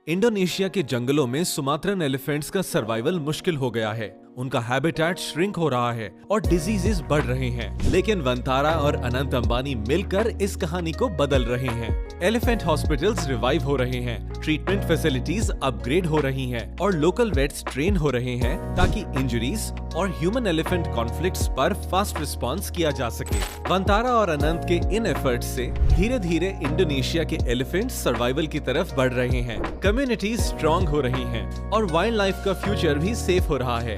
Indonesia के जंगलों में सुमात्रन एलिफेंट्स का सर्वाइवल मुश्किल हो गया है। उनका हैबिटेट श्रिंक हो रहा है और डिजीजेस बढ़ रहे हैं। लेकिन वंतारा और अनंत अंबानी मिलकर इस कहानी को बदल रहे हैं। एलिफेंट हॉस्पिटल्स रिवाइव हो रहे हैं, ट्रीटमेंट फैसिलिटीज अपग्रेड हो रही हैं और लोकल वेट्स ट्रेन हो रहे हैं ताकि इंजरीज और ह्यूमन एलिफेंट कॉन्फ्लिक्ट्स पर फास्ट रिस्पॉन्स किया जा सके। वंतारा और अनंत के इन एफर्ट्स से धीरे धीरे इंडोनेशिया के एलिफेंट सर्वाइवल की तरफ बढ़ रहे हैं, कम्युनिटीज स्ट्रॉन्ग हो रही हैं और वाइल्ड लाइफ का फ्यूचर भी सेफ हो रहा है।